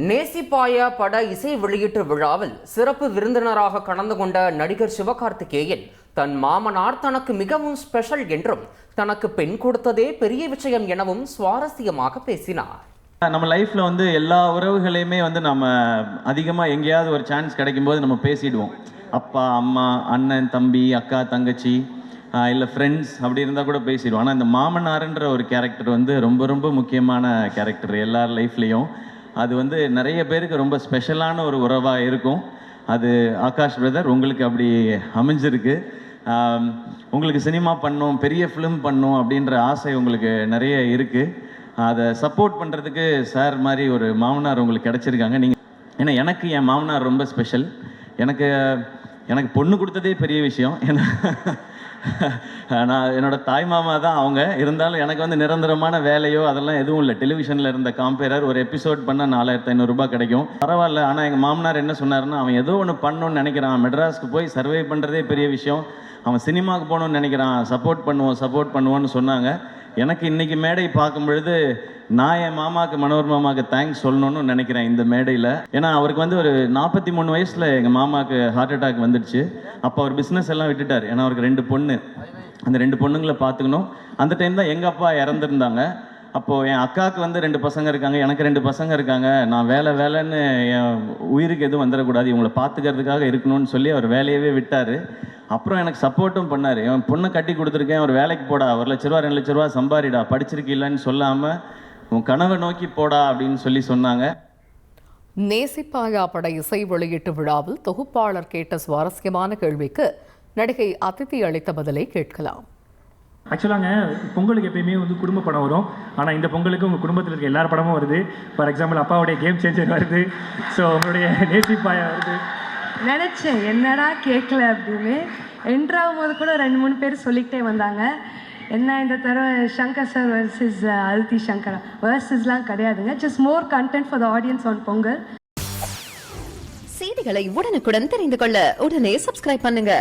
நேசிப்பாய பட இசை வெளியீட்டு விழாவில் சிறப்பு விருந்தினராக கலந்து கொண்ட நடிகர் சிவகார்த்திகேயன் தன் மாமனார் தனக்கு மிகவும் ஸ்பெஷல் என்றும் தனக்கு பெண் கொடுத்ததே பெரிய விஷயம் எனவும் சுவாரஸ்யமாக பேசினார். நம்ம லைஃப்பில் வந்து எல்லா உறவுகளையுமே வந்து நம்ம அதிகமாக எங்கேயாவது ஒரு சான்ஸ் கிடைக்கும்போது நம்ம பேசிடுவோம். அப்பா, அம்மா, அண்ணன், தம்பி, அக்கா, தங்கச்சி, இல்லை ஃப்ரெண்ட்ஸ் அப்படி இருந்தால் கூட பேசிடுவோம். ஆனால் இந்த மாமனார்ன்ற ஒரு கேரக்டர் வந்து ரொம்ப ரொம்ப முக்கியமான கேரக்டர் எல்லார் லைஃப்லேயும். அது வந்து நிறைய பேருக்கு ரொம்ப ஸ்பெஷலான ஒரு உறவாக இருக்கும். அது ஆகாஷ் பிரதர் உங்களுக்கு அப்படி அமைஞ்சிருக்கு. உங்களுக்கு சினிமா பண்ணணும், பெரிய ஃபிலிம் பண்ணணும் அப்படின்ற ஆசை உங்களுக்கு நிறைய இருக்குது. அதை சப்போர்ட் பண்ணுறதுக்கு சார் மாதிரி ஒரு மாமனார் உங்களுக்கு கிடச்சிருக்காங்க. நீங்கள் ஏன்னா எனக்கு என் மாமனார் ரொம்ப ஸ்பெஷல். எனக்கு பொண்ணு கொடுத்ததே பெரிய விஷயம். ஏன்னா நான் என்னோட தாய் மாமா தான் அவங்க. இருந்தாலும் எனக்கு வந்து நிரந்தரமான வேலையோ அதெல்லாம் எதுவும் இல்லை. டெலிவிஷனில் இருந்த காம்பேரர் ஒரு எபிசோட் பண்ணால் 4500 ரூபாய் கிடைக்கும், பரவாயில்ல. ஆனால் எங்கள் மாமனார் என்ன சொன்னார்னா, அவன் ஏதோ ஒன்று பண்ணணும்னு நினைக்கிறான், மெட்ராஸ்க்கு போய் சர்வே பண்ணுறதே பெரிய விஷயம், அவன் சினிமாவுக்கு போகணுன்னு நினைக்கிறான், சப்போர்ட் பண்ணுவோன்னு சொன்னாங்க. எனக்கு இன்றைக்கி மேடை பார்க்கும் பொழுது நான் என் மாமாவுக்கு, மனோர் மாமாவுக்கு தேங்க்ஸ் சொல்லணும்னு நினைக்கிறேன் இந்த மேடையில். ஏன்னா அவருக்கு வந்து ஒரு 43 வயசில் எங்கள் மாமாவுக்கு ஹார்ட் அட்டாக் வந்துடுச்சு. அப்போ அவர் பிஸ்னஸ் எல்லாம் விட்டுட்டார். ஏன்னா அவருக்கு 2 பொண்ணு, அந்த 2 பொண்ணுங்களை பார்த்துக்கணும். அந்த டைம் தான் எங்கள் அப்பா இறந்துருந்தாங்க. அப்போது என் அக்காவுக்கு வந்து 2 பசங்க இருக்காங்க, எனக்கு 2 பசங்க இருக்காங்க. நான் வேலைன்னு என் உயிருக்கு எதுவும் வந்துடக்கூடாது, இவங்களை பார்த்துக்கிறதுக்காக இருக்கணும்னு சொல்லி அவர் வேலையவே விட்டார். அப்புறம் எனக்கு சப்போர்ட்டும் பண்ணார். என் பொண்ணை கட்டி கொடுத்துருக்கேன், ஒரு வேலைக்கு போடா, 1 லட்ச ரூபா 2 லட்ச ரூபா சம்பாரிடா, படிச்சிருக்கீங்களான்னு சொல்லாமல் உன் கனவை நோக்கி போடா அப்படின்னு சொல்லி சொன்னாங்க. நேசிப்பாயா பட இசை வெளியீட்டு விழாவில் தொகுப்பாளர் கேட்ட சுவாரஸ்யமான கேள்விக்கு நடிகை அதித்தி அளித்த பதிலை கேட்கலாம். ஆக்சுவலாங்க பொங்கலுக்கு எப்பயுமே வந்து குடும்ப படம் வரும். ஆனால் இந்த பொங்கலுக்கு உங்கள் குடும்பத்தில் இருக்க எல்லார் படமும் வருது. ஃபார் எக்ஸாம்பிள் அப்பாவுடைய கேம் சேஞ்சர் வருது, ஸோ உங்களுடைய நேசிப்பாயா வருது. நினச்சேன் என்னடா கேட்கல அப்படின்னு. என்ட்ராகும் போது கூட 2-3 பேர் சொல்லிக்கிட்டே வந்தாங்க. என்ன இந்த தடவை சங்கர் சார் வர்சஸ் அதித்தி சங்கரா வர்சஸ்லாம் கிடையாதுங்க, just more content for the audience on Pongal. செய்திகளை உடனுக்குடன் தெரிந்து கொள்ள உடனே சப்ஸ்கிரைப் பண்ணுங்க.